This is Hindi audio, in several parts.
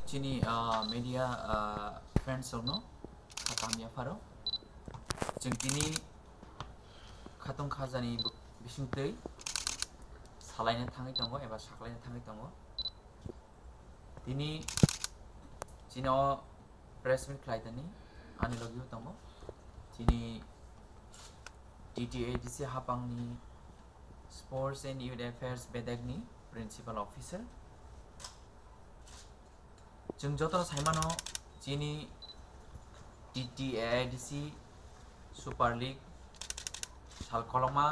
Chini media friends no kami afaro जों दिनै खाथं खाजानि बिसिंथै सालायनो थाङै दङ एबा साख्लायनो थाङै दङ दिनै जिनाव प्रेस मिट खालायदोंनि आंनि लोगोआव दङ दिनै TTAADC Haphangनि Sports and Youth Affairs बेदागनि प्रिन्सिपाल अफिसार जों जतन साइमानो दिनै TTAADC Super League sakhlaikha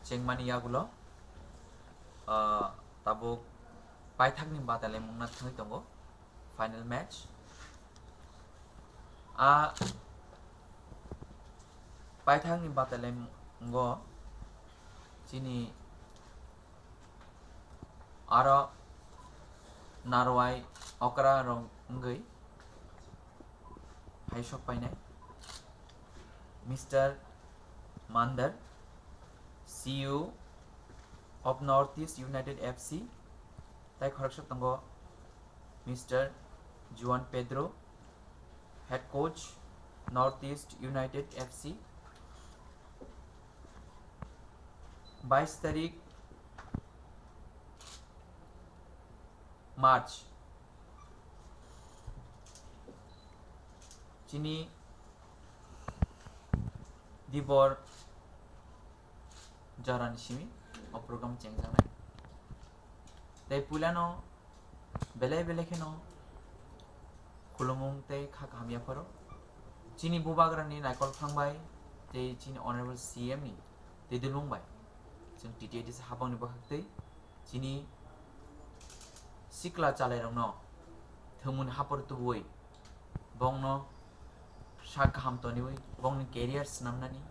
chengmani yagulo tabuk paithakni bataimung na thangui tongo final match paithakni bataimungo chini aro narwai okra rong ngui haisok painai Mr. Mandar, CEO of Northeast United FC, tai khorokshak tongo Mr. Juan Pedro, head coach Northeast United FC. 22 तारिख मार्च चिनी दिबर जारान सिमी और प्रोग्राम चेंज जाना ते पुलानो बेले बेले के नो खुलमुंग ते खा कामिया परो चीनी बुबाग्रानी नाइकल खांबाय ते चीनी ऑनरेबल CM नि ते दिलुंबाय जों TTAADC हाफांनि बखते चीनी सिक्ला चालायरंनो थमुन हापर तुबुय बंगनो शाक हामतोनी वे बंगनि कैरियर स्नामनानी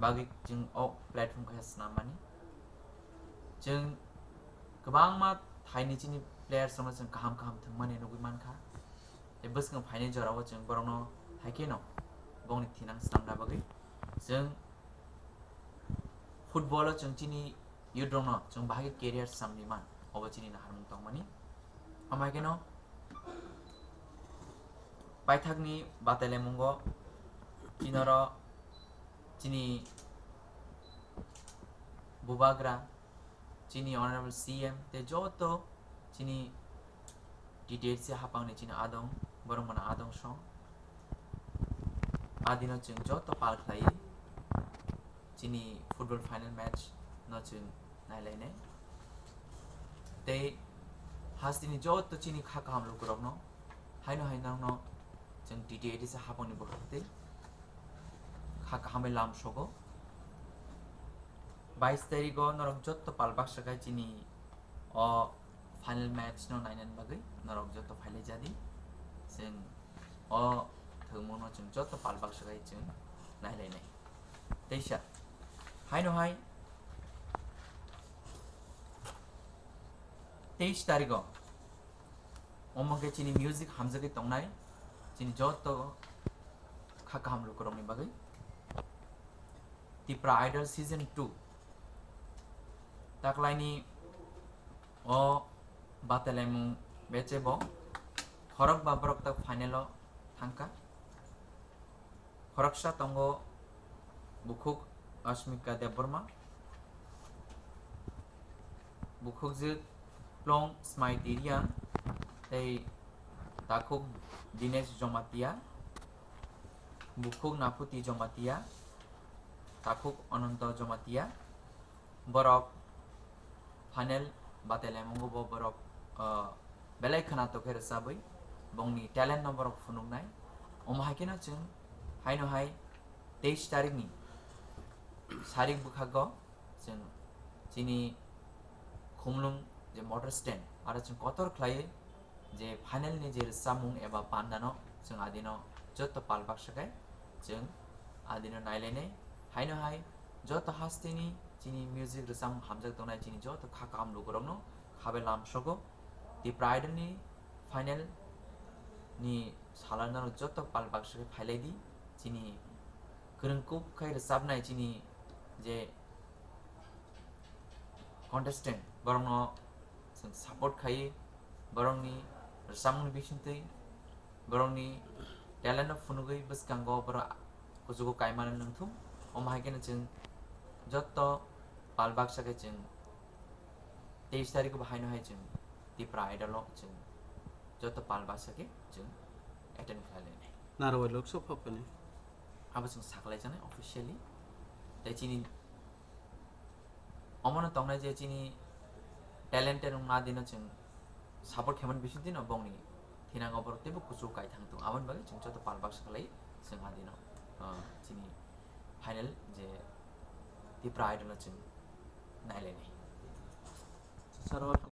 बागी जों ओ प्लेटफॉर्म का स्नामनानी जों गोबां मा थाइनि चिनि प्लेयर्स जों गाहाम गाहाम थंमाने नुगै मानखा ए बसखौ फाइनल जराव जों बरनो थाइकेनो बंगनि थिनां स्नामना बागी जों फुटबल जों चिनि युद्रनो जों बागी कैरियर सामनि मान अब चिनि नाहारमुं तंमानी अमायकेनो पाइथाकनि बाताइमुंगो चिनरो चिनी बुबाग्रा चिनी ऑनरेबल CM ते जोतो चिनी TTAADC हाफांनि चिनी आदं बरमना आदं सं आदिनो जों जोतो पाल खालायो चिनी फुटबल फाइनल मैच न जों नायलायनाय ते हास्तिनि जोतो चिनी खाका हमलो करनो हायनो हायनो जों TTAADC हाफांनि बखते खाका हमें लाम शोगो 22 तारिखो नरक जोतो पालबाक सकाय चिनी ओ फाइनल मैच नो नायनान बागै नरक जोतो फाइले जादि जों ओ थोमोनो जों जोतो पालबाक सकाय जों नायलायनाय तेसा हायनो हाय 23 तारिखो ओमके चिनी म्यूजिक हमजगे तंगनाय चिनी जोतो खाका हमलो करमनि बागै Tipra Idol Season 2 ताकलाइनी ओ बाताइमुं बेचेबो खरक बाबरक तक फाइनल थांका खरकसा तंगो बुखुक अस्मिका देबबर्मा बुखुक जे प्लोंग स्माइटिरिया ते ताकुक दिनेश जमातिया बुखुक नाफुती जमातिया ताकुक अनंत जमातिया बरक फाइनल बाताइमुंगो बो बरक बेलाय खना तो खेर साबै बंगनि टैलेंट नंबर ऑफ फुनुंनाय ओमहायकेना जों हायनो हाय 23 तारिखनि सारिक बुखागो जों चिनी खुमलुं जे मोटर स्टैंड आरो जों कतर खलायो जे फाइनल नि जे सामुं एबा पान्दानो जों आदिनो जत पालबाक सकाय जों आदिनो नायलायनाय हायनो हाय जत हास्तिनि चिनी म्यूजिक रसाम हामजक तोनाय चिनी जत खाकाम लुगरनो खाबे लाम शोगो Tipra Idol नि फाइनल नि सालाना जत पालबाक सकाय फाइलायदि चिनी गोरोंकुब खाय रसाबनाय चिनी जे contestant borongno जों support खायो borongनि samung bisintui borongni talent funugui buskango bora kujugo kaiman nungthum omahikena jeng jotto palbaksa ke jeng 23 तारिख बाहायनो हाय जों Tipra आयदाल जों जत पालबासा के जों एटेन्ड खालामनाय नारवा लोक सफापने अब जों साखलायजानाय अफिसियली दैचिनि अमन तंनाय जे चिनि टैलेंटेड मा दिन जों सापर्ट खेमन बिसिन दिन बंनि थिनांग अबर तेबो कुसु काय थांतो आमन बागे जों जत पालबासा खालाय जों आदिन चिनि फाइनल जे Tipra आयदाल जों नायलायनाय सरवा